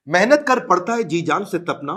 मेहनत कर पड़ता है जी जान से तपना,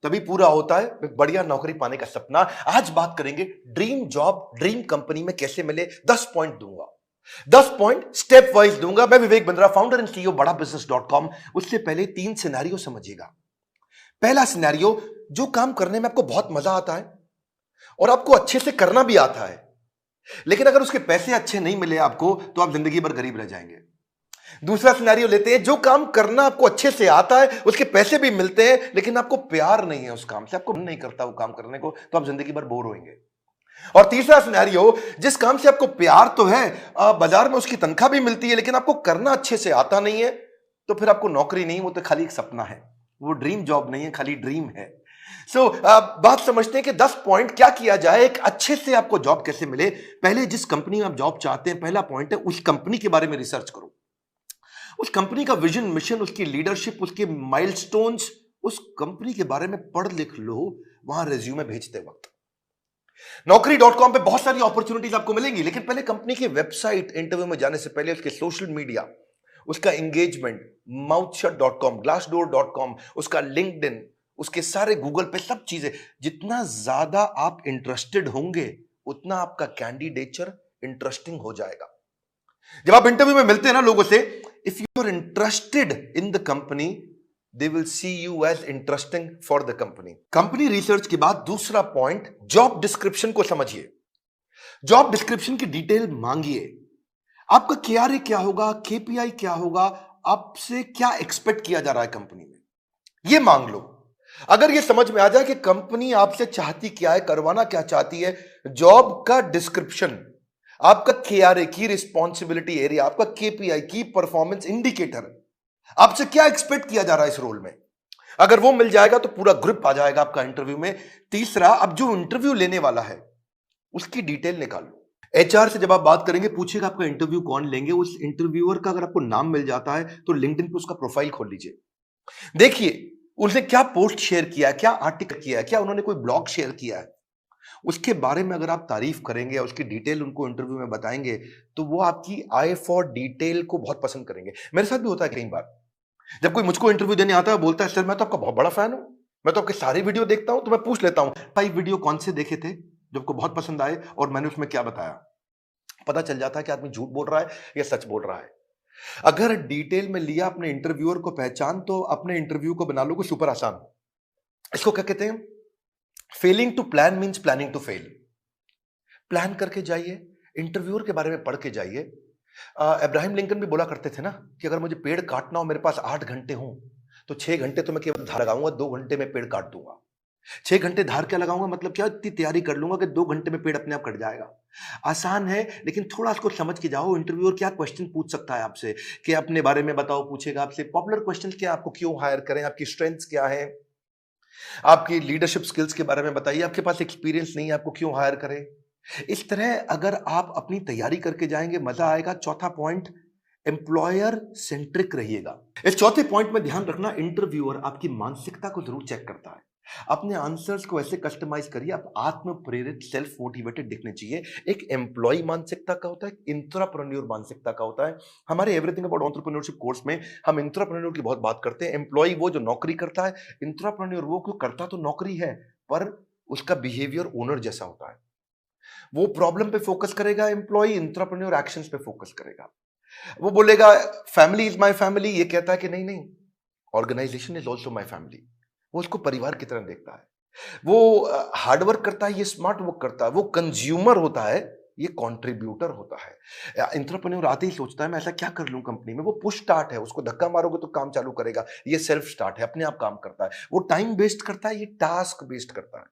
तभी पूरा होता है एक बढ़िया नौकरी पाने का सपना। आज बात करेंगे ड्रीम जॉब ड्रीम कंपनी में कैसे मिले। 10 पॉइंट दूंगा, 10 पॉइंट स्टेप वाइज दूंगा। मैं Vivek Bindra, founder and CEO बड़ा बिजनेस डॉट कॉम। उससे पहले 3 सिनेरियो समझिएगा। पहला सिनेरियो, जो काम करने में आपको बहुत मजा आता है और आपको अच्छे से करना भी आता है, लेकिन अगर उसके पैसे अच्छे नहीं मिले आपको तो आप जिंदगी भर गरीब रह जाएंगे। दूसरा सिनेरियो लेते हैं, जो काम करना आपको अच्छे से आता है, उसके पैसे भी मिलते हैं, लेकिन आपको प्यार नहीं है उस काम से, आपको मन नहीं करता वो काम करने को, तो आप जिंदगी भर बोर होंगे। और तीसरा सिनेरियो, जिस काम से आपको प्यार तो है, बाजार में उसकी तनख्वाह भी मिलती है, लेकिन आपको करना अच्छे से आता नहीं है, तो फिर आपको नौकरी नहीं, वो तो खाली एक सपना है, वो ड्रीम जॉब नहीं है, खाली ड्रीम है। सो बात समझते हैं कि 10 पॉइंट क्या किया जाए, एक अच्छे से आपको जॉब कैसे मिले। पहले जिस कंपनी में आप जॉब चाहते हैं, पहला पॉइंट है उस कंपनी के बारे में रिसर्च करो। उस कंपनी का विजन, मिशन, उसकी लीडरशिप, उसके माइलस्टोन्स, उस कंपनी के बारे में पढ़ लिख लो वहां रिज्यूमे भेजते वक्त। Naukri.com पे बहुत सारी अपॉर्चुनिटीज आपको मिलेंगी, लेकिन पहले कंपनी की वेबसाइट, इंटरव्यू में जाने से पहले उसके सोशल मीडिया, उसका एंगेजमेंट, mouthshut.com, glassdoor.com, उसका लिंक्डइन, उसके सारे गूगल पे सब चीजें, जितना ज्यादा आप इंटरेस्टेड होंगे उतना आपका कैंडिडेचर इंटरेस्टिंग हो जाएगा। जब आप इंटरव्यू में मिलते हैं ना लोगों से, if you are interested in the company, they will see you as interesting for the company. Company research के बाद दूसरा पॉइंट, जॉब डिस्क्रिप्शन को समझिए। जॉब डिस्क्रिप्शन की डिटेल मांगिए। आपका केआरए क्या होगा, केपीआई क्या होगा, आपसे क्या एक्सपेक्ट किया जा रहा है कंपनी में, यह मांग लो। अगर यह समझ में आ जाए कि कंपनी आपसे चाहती क्या है, करवाना क्या चाहती है, जॉब का डिस्क्रिप्शन, आपका केआरए की रिस्पॉन्सिबिलिटी एरिया, आपका केपीआई की परफॉर्मेंस इंडिकेटर, आपसे क्या एक्सपेक्ट किया जा रहा है इस रोल में, अगर वो मिल जाएगा तो पूरा ग्रिप आ जाएगा आपका इंटरव्यू में। तीसरा, अब जो इंटरव्यू लेने वाला है उसकी डिटेल निकालो। एचआर से जब आप बात करेंगे, पूछेगा आपका इंटरव्यू कौन लेंगे, उस इंटरव्यूअर का अगर आपको नाम मिल जाता है तो लिंक्डइन पे उसका प्रोफाइल खोल लीजिए। देखिए उसने क्या पोस्ट शेयर किया है, क्या आर्टिकल किया है, क्या उन्होंने कोई ब्लॉग शेयर किया है, उसके बारे में अगर आप तारीफ करेंगे और उसकी डिटेल उनको इंटरव्यू में बताएंगे तो वो आपकी आई फॉर डिटेल को बहुत पसंद करेंगे। मेरे साथ भी होता है कई बार, जब कोई मुझको इंटरव्यू देने आता है, बोलता है सर मैं तो आपका बहुत बड़ा फैन हूं, मैं तो आपके सारे वीडियो देखता हूं, तो मैं पूछ लेता हूं 5 वीडियो कौन से देखे थे जो आपको बहुत पसंद आए और मैंने उसमें क्या बताया। पता चल जाता है कि आदमी झूठ बोल रहा है या सच बोल रहा है। अगर डिटेल में लिया अपने इंटरव्यूअर को पहचान, तो अपने इंटरव्यू को बना लोगे सुपर आसान। इसको क्या कहते हैं, failing to plan means planning to fail. Plan करके जाइए, इंटरव्यूअर के बारे में पढ़ के जाइए। अब्राहम लिंकन भी बोला करते थे ना कि अगर मुझे पेड़ काटना हो, मेरे पास 8 घंटे हो, तो 6 घंटे तो मैं केवल धार लगाऊंगा, 2 घंटे में पेड़ काट दूंगा। 6 घंटे धार क्या लगाऊंगा, मतलब क्या, इतनी तैयारी कर लूंगा कि 2 घंटे में पेड़ अपने आप कट जाएगा। आसान है, लेकिन थोड़ा इसको समझ के जाओ। इंटरव्यूअर क्या क्वेश्चन पूछ सकता है आपसे, कि अपने बारे में बताओ, पूछेगा आपसे पॉपुलर क्वेश्चन क्या, आपको क्यों हायर करें, आपकी स्ट्रेंथ्स क्या है, आपकी लीडरशिप स्किल्स के बारे में बताइए, आपके पास एक्सपीरियंस नहीं है, आपको क्यों हायर करें। इस तरह अगर आप अपनी तैयारी करके जाएंगे, मजा आएगा। चौथा पॉइंट, एम्प्लॉयर सेंट्रिक रहिएगा। इस चौथे पॉइंट में ध्यान रखना, इंटरव्यूअर आपकी मानसिकता को जरूर चेक करता है। अपने आंसर्स को ऐसे कस्टमाइज करिए, आप आत्म प्रेरित, सेल्फ मोटिवेटेड दिखने चाहिए। एक एम्प्लॉय मानसिकता का होता है, इंट्राप्रेन्योर मानसिकता का होता है। हमारे एवरीथिंग अबाउट एंटरप्रेन्योरशिप कोर्स में हम इंट्राप्रेन्योर की बहुत बात करते हैं। एम्प्लॉय वो जो नौकरी करता है, इंट्राप्रेन्योर वो क्यों करता तो नौकरी है, पर उसका बिहेवियर ओनर जैसा होता है। वो प्रॉब्लम पे फोकस करेगा, एम्प्लॉय इंट्राप्रेन्योर एक्शंस पे फोकस करेगा। वो बोलेगा फैमिली इज माय फैमिली, ये कहता है कि नहीं नहीं, organisation is also my family. वो उसको परिवार की तरह देखता है। वो हार्डवर्क करता है, ये स्मार्ट वर्क करता है। वो कंज्यूमर होता है, ये कंट्रीब्यूटर होता है। एंटरप्रेन्योर आते ही सोचता है मैं ऐसा क्या कर लूं कंपनी में। वो पुश स्टार्ट है, उसको धक्का मारोगे तो काम चालू करेगा। ये सेल्फ स्टार्ट है, अपने आप काम करता है। वो टाइम बेस्ड करता है, ये टास्क बेस्ड करता है।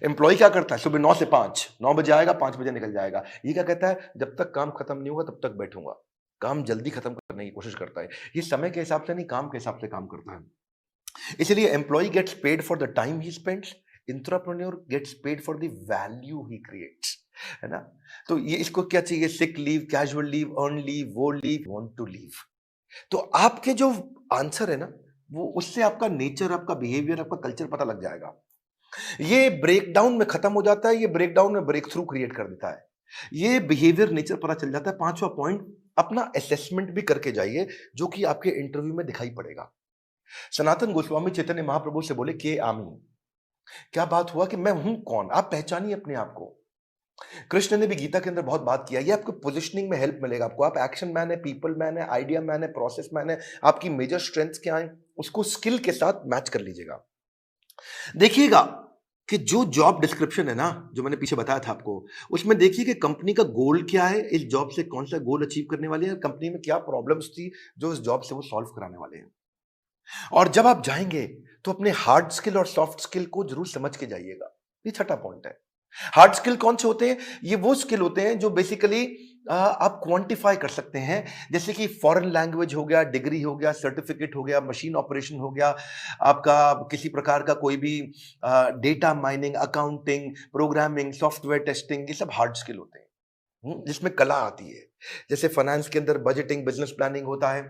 एम्प्लॉय क्या करता है, सुबह 9 से 5, 9 बजे आएगा, 5 बजे निकल जाएगा। ये क्या कहता है, जब तक काम खत्म नहीं होगा तब तक बैठूंगा। काम जल्दी खत्म करने की कोशिश करता है। ये समय के हिसाब से नहीं, काम के हिसाब से काम करता है। इसलिए employ gets paid for the time he spends, intrapreneur gets paid for the value he creates, है ना। तो ये इसको क्या चाहिए, sick leave, casual leave, earn leave, वो लीव, वांट टू लीव। तो आपके जो आंसर है ना, वो उससे आपका नेचर, आपका बिहेवियर, आपका कल्चर पता लग जाएगा। ये ब्रेकडाउन में खत्म हो जाता है, ये ब्रेकडाउन में ब्रेक थ्रू क्रिएट कर देता है। ये बिहेवियर, नेचर पता चल जाता है। पांचवा पॉइंट, अपना असेसमेंट भी करके जाइए, जो कि आपके इंटरव्यू में दिखाई पड़ेगा। सनातन गोस्वामी चैतन्य महाप्रभु से बोले के आमी, क्या बात हुआ कि मैं हूं कौन, आप पहचानिए अपने आप को। कृष्ण ने भी गीता के अंदर बहुत बात किया, ये आपको पोजिशनिंग में हेल्प मिलेगा आपको। आप एक्शन मैन है, पीपल मैन है, आइडिया मैन है, प्रोसेस मैन है, आपकी मेजर स्ट्रेंथ्स क्या है, उसको स्किल के साथ मैच कर लीजिएगा। देखिएगा कि जो जॉब डिस्क्रिप्शन है ना, जो मैंने पीछे बताया था आपको, उसमें देखिए कि कंपनी का गोल क्या है, इस जॉब से कौन सा गोल अचीव करने वाले हैं, कंपनी में क्या प्रॉब्लम्स थी जो इस जॉब से वो सॉल्व कराने वाले हैं। और जब आप जाएंगे तो अपने हार्ड स्किल और सॉफ्ट स्किल को जरूर समझ के जाइएगा। ये छठा पॉइंट है। हार्ड स्किल कौन से होते हैं? ये वो स्किल होते हैं जो बेसिकली आप क्वांटिफाई कर सकते हैं, जैसे कि फॉरेन लैंग्वेज हो गया, डिग्री हो गया, सर्टिफिकेट हो गया, मशीन ऑपरेशन हो गया, आपका किसी प्रकार का कोई भी data mining, accounting, programming, software testing, ये सब हार्ड स्किल होते हैं जिसमें कला आती है। जैसे फाइनेंस के अंदर बजटिंग, बिजनेस प्लानिंग होता है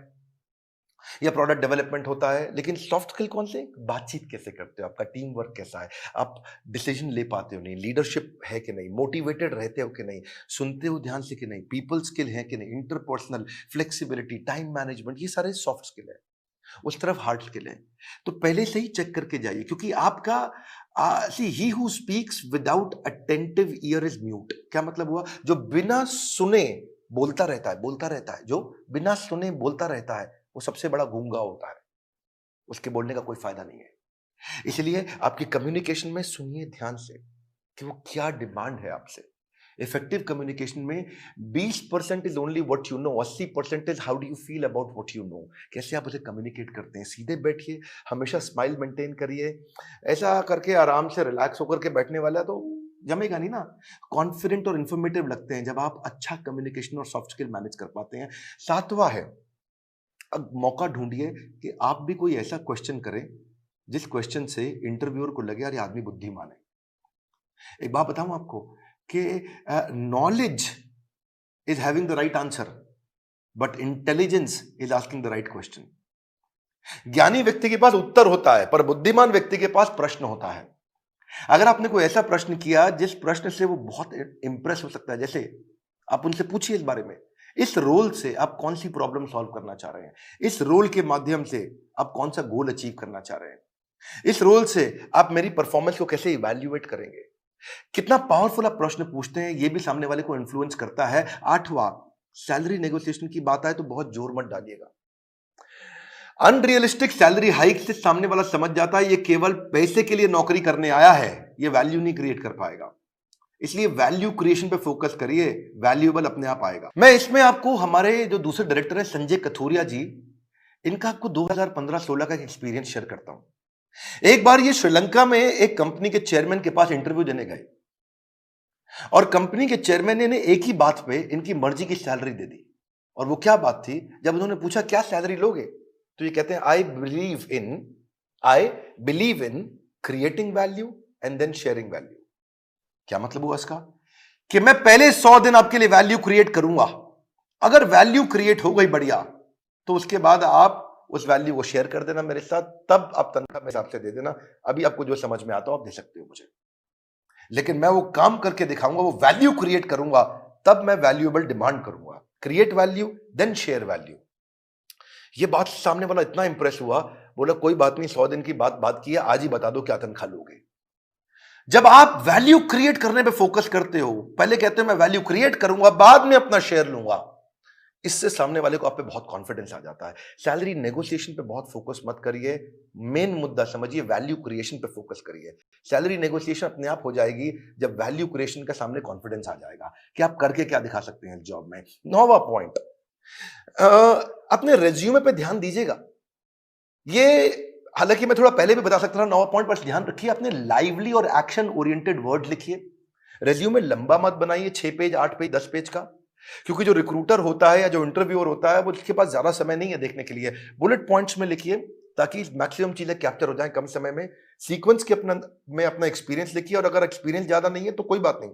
या प्रोडक्ट डेवलपमेंट होता है। लेकिन सॉफ्ट स्किल कौन से? बातचीत कैसे करते हो, आपका टीम वर्क कैसा है, आप डिसीजन ले पाते हो नहीं, लीडरशिप है कि नहीं, मोटिवेटेड रहते हो कि नहीं, सुनते हो ध्यान से कि नहीं, पीपल स्किल है कि नहीं, इंटरपर्सनल फ्लेक्सिबिलिटी, टाइम मैनेजमेंट, ये सारे सॉफ्ट स्किल है। उस तरफ हार्ड स्किल है। तो पहले से ही चेक करके जाइए, क्योंकि आपका see he who speaks without attentive ear is mute. क्या मतलब हुआ? जो बिना सुने बोलता रहता है, बोलता रहता है, जो बिना सुने बोलता रहता है, वो सबसे बड़ा गूंगा होता है, उसके बोलने का कोई फायदा नहीं है। इसलिए आपकी कम्युनिकेशन में सुनिए ध्यान से कि वो क्या डिमांड है आपसे। इफेक्टिव कम्युनिकेशन में 20% is only what you know, 80% is how do you feel about what you know. कैसे आप उसे कम्युनिकेट करते हैं। सीधे बैठिए, हमेशा स्माइल मेंटेन करिए। ऐसा करके आराम से रिलैक्स होकर के बैठने वाला तो जमेगा नहीं ना। कॉन्फिडेंट और इंफॉर्मेटिव लगते हैं जब आप अच्छा कम्युनिकेशन और सॉफ्ट स्किल मैनेज कर पाते हैं। सातवां है, अब मौका ढूंढिए कि आप भी कोई ऐसा क्वेश्चन करें जिस क्वेश्चन से इंटरव्यूअर को लगे यार ये आदमी बुद्धिमान है। एक बात बताऊं आपको कि knowledge is having the right answer, but intelligence is asking the right question. ज्ञानी व्यक्ति के पास उत्तर होता है, पर बुद्धिमान व्यक्ति के पास प्रश्न होता है। अगर आपने कोई ऐसा प्रश्न किया जिस प्रश्न से वो बहुत इंप्रेस हो सकता है, जैसे आप उनसे पूछिए इस बारे में, इस रोल से आप कौन सी प्रॉब्लम सॉल्व करना चाह रहे हैं, इस रोल के माध्यम से आप कौन सा गोल अचीव करना चाह रहे हैं, इस रोल से आप मेरी परफॉर्मेंस को कैसे इवैल्यूएट करेंगे। कितना पावरफुल आप प्रश्न पूछते हैं, यह भी सामने वाले को इन्फ्लुएंस करता है। आठवां, सैलरी नेगोशिएशन की बात आए तो बहुत जोर मत डालिएगा। अनरियलिस्टिक सैलरी हाइक से सामने वाला समझ जाता है ये केवल पैसे के लिए नौकरी करने आया है, ये वैल्यू नहीं क्रिएट कर पाएगा। इसलिए वैल्यू क्रिएशन पे फोकस करिए, वैल्यूएबल अपने आप आएगा। मैं इसमें आपको हमारे जो दूसरे डायरेक्टर हैं संजय कथोरिया जी, इनका आपको 2015-16 का एक्सपीरियंस शेयर करता हूं। एक बार ये श्रीलंका में एक कंपनी के चेयरमैन के पास इंटरव्यू देने गए और कंपनी के चेयरमैन ने इन्हें एक ही बात पे इनकी मर्जी की सैलरी दे दी। और वो क्या बात थी? जब उन्होंने पूछा क्या सैलरी लोगे, तो ये कहते हैं I believe in creating value and then sharing value. क्या मतलब हुआ इसका? कि मैं पहले 100 दिन आपके लिए वैल्यू क्रिएट करूंगा, अगर वैल्यू क्रिएट हो गई बढ़िया, तो उसके बाद आप उस वैल्यू को शेयर कर देना मेरे साथ, तब आप तनख्वाह मेरे हिसाब से दे देना। अभी आपको जो समझ में आता हो आप दे सकते हो मुझे, लेकिन मैं वो काम करके दिखाऊंगा, वो वैल्यू क्रिएट करूंगा, तब मैं वैल्यूएबल डिमांड करूंगा। Create value then share value. ये बात सामने वाला इतना इंप्रेस हुआ, बोला कोई बात नहीं, 100 दिन की बात की है, आज ही बता दो क्या तनख्वाह लोगे। जब आप वैल्यू क्रिएट करने पे फोकस करते हो, पहले कहते हो मैं वैल्यू क्रिएट करूंगा, बाद में अपना शेयर लूंगा, इससे सामने वाले को आप पे बहुत कॉन्फिडेंस आ जाता है। सैलरी नेगोशिएशन पे बहुत फोकस मत करिए, मेन मुद्दा समझिए, वैल्यू क्रिएशन पे फोकस करिए। सैलरी नेगोशिएशन अपने आप हो जाएगी जब वैल्यू क्रिएशन का सामने कॉन्फिडेंस आ जाएगा कि आप करके क्या दिखा सकते हैं जॉब में। 9वां पॉइंट, अपने रेज्यूमे पे ध्यान दीजिएगा। ये हालांकि मैं थोड़ा पहले भी बता सकता था 9वां पॉइंट, पर ध्यान रखिए अपने लाइवली और एक्शन ओरिएंटेड वर्ड लिखिए। रेज्यूमे लंबा मत बनाइए, 6 पेज, 8 पेज, 10 पेज का, क्योंकि जो रिक्रूटर होता है या जो इंटरव्यूअर होता है वो उसके पास ज्यादा समय नहीं है देखने के लिए। बुलेट पॉइंट्स में लिखिए ताकि मैक्सिमम चीजें कैप्चर हो जाएं कम समय में। सीक्वेंस के अपना एक्सपीरियंस लिखिए, और अगर एक्सपीरियंस ज्यादा नहीं है तो कोई बात नहीं,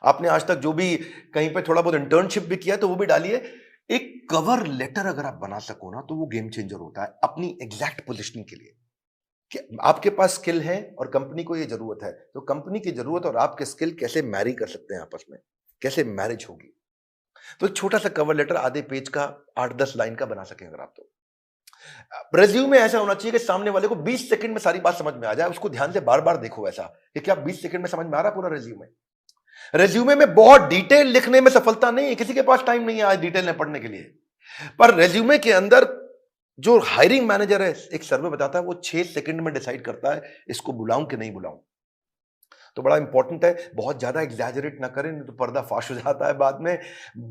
आपने आज तक जो भी कहीं पे थोड़ा बहुत इंटर्नशिप भी किया तो वो भी डालिए। एक कवर लेटर अगर आप बना सको ना तो वो गेम चेंजर होता है अपनी एग्जैक्ट पोजीशनिंग के लिए, कि आपके पास स्किल है और कंपनी को ये जरूरत है, तो कंपनी की जरूरत और आपके स्किल कैसे मैरी कर सकते हैं आपस में, कैसे मैरिज होगी। तो एक छोटा सा कवर लेटर आधे पेज का, 8-10 लाइन का बना सकें अगर आप तो। रेज्यूमे ऐसा होना चाहिए कि सामने वाले को 20 सेकंड में सारी बात समझ में आ जाए, उसको ध्यान से बार बार देखो ऐसा कि क्या 20 सेकंड में समझ में आ रहा है पूरा रेज्यूमे। रेज्यूमे में बहुत डिटेल लिखने में सफलता नहीं है, किसी के पास टाइम नहीं है आज डिटेल में पढ़ने के लिए। पर रेज्यूमे के अंदर जो हायरिंग मैनेजर है, एक सर्वे बताता है वो 6 सेकंड में डिसाइड करता है इसको बुलाऊं कि नहीं बुलाऊं। तो बड़ा इंपॉर्टेंट है, बहुत ज्यादा एग्जैजरेट ना करें, नहीं तो पर्दा फाश हो जाता है बाद में।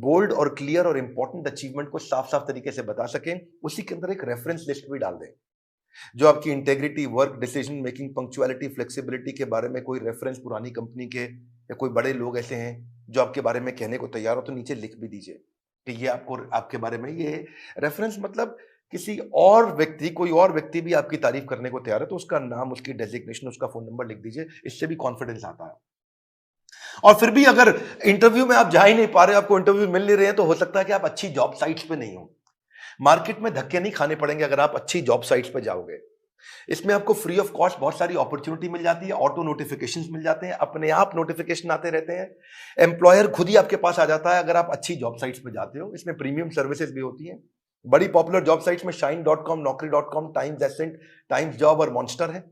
बोल्ड और क्लियर और इंपॉर्टेंट अचीवमेंट को साफ साफ तरीके से बता सकें, उसी के अंदर एक रेफरेंस लिस्ट भी डाल दें। जो आपकी integrity, work, decision making, punctuality, flexibility के बारे में कोई रेफरेंस पुरानी कंपनी के या कोई बड़े लोग ऐसे हैं जो आपके बारे में कहने को तैयार हो, तो नीचे लिख भी दीजिए कि ये आपको आपके बारे में ये रेफरेंस, मतलब किसी और व्यक्ति, कोई और व्यक्ति भी आपकी तारीफ करने को तैयार है तो उसका नाम, उसकी डेजिग्नेशन, उसका फोन नंबर लिख दीजिए। इससे भी कॉन्फिडेंस आता है। और फिर भी अगर इंटरव्यू में आप जा ही नहीं पा रहे, आपको इंटरव्यू मिल नहीं रहे हैं, तो हो सकता है कि आप अच्छी जॉब साइट्स पे नहीं हो। मार्केट में धक्के नहीं खाने पड़ेंगे अगर आप अच्छी जॉब साइट्स पे जाओगे। इसमें आपको फ्री ऑफ कॉस्ट बहुत सारी अपॉर्चुनिटी मिल जाती है, ऑटो नोटिफिकेशंस मिल जाते हैं, अपने आप नोटिफिकेशन आते रहते हैं, एम्प्लॉयर खुद ही आपके पास आ जाता है अगर आप अच्छी जॉब साइट्स पे जाते हो। इसमें प्रीमियम सर्विसेज भी होती हैं। बड़ी पॉपुलर जॉब साइट्स में shine.com, naukri.com, Times Ascent, Times Job और मॉन्स्टर है।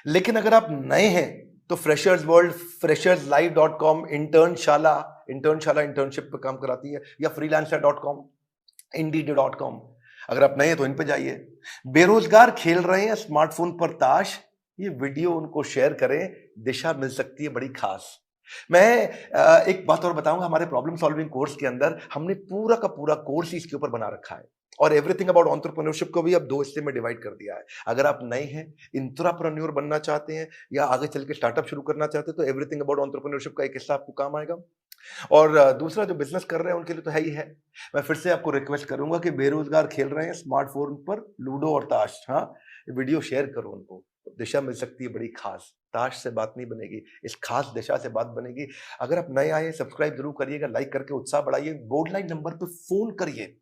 लेकिन अगर आप नए हैं तो freshers world, fresherslive.com, Internshala, internship पे काम कराती है, या freelancer.com, indeed.com। अगर आप नए हैं तो इन पे जाइए। बेरोजगार खेल रहे हैं स्मार्टफोन पर ताश, ये वीडियो उनको शेयर करें, दिशा मिल सकती है बड़ी खास। मैं एक बात और बताऊंगा, हमारे प्रॉब्लम सॉल्विंग कोर्स के अंदर हमने पूरा का पूरा कोर्स ही इसके ऊपर बना रखा है, और एवरीथिंग अबाउट एंटरप्रेन्योरशिप को भी अब 2 हिस्से में डिवाइड कर दिया है। अगर आप नए हैं, इंट्राप्रेन्योर बनना चाहते हैं, या आगे चल के स्टार्टअप शुरू करना चाहते हैं, तो एवरीथिंग अबाउट एंटरप्रेन्योरशिप का एक हिस्सा आपको काम आएगा। और दूसरा, जो बिजनेस कर रहे हैं उनके लिए तो है ही है। मैं फिर से आपको रिक्वेस्ट करूंगा कि बेरोजगार खेल रहे हैं स्मार्टफोन पर लूडो और ताश, हाँ, वीडियो शेयर करो उनको, दिशा मिल सकती है बड़ी खास। ताश से बात नहीं बनेगी, इस खास दिशा से बात बनेगी। अगर आप नए आए, सब्सक्राइब जरूर करिएगा, लाइक करके उत्साह बढ़ाइए, बोर्ड लाइन नंबर पे फोन करिए,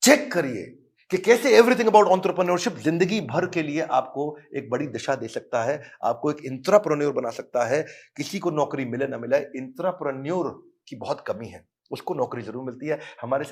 चेक करिए कि कैसे एवरीथिंग अबाउट एंटरप्रेन्योरशिप जिंदगी भर के लिए आपको एक बड़ी दिशा दे सकता है, आपको एक इंट्राप्रेन्योर बना सकता है। किसी को नौकरी मिले ना मिले, इंट्राप्रेन्योर की बहुत कमी है, उसको नौकरी जरूर मिलती है। हमारे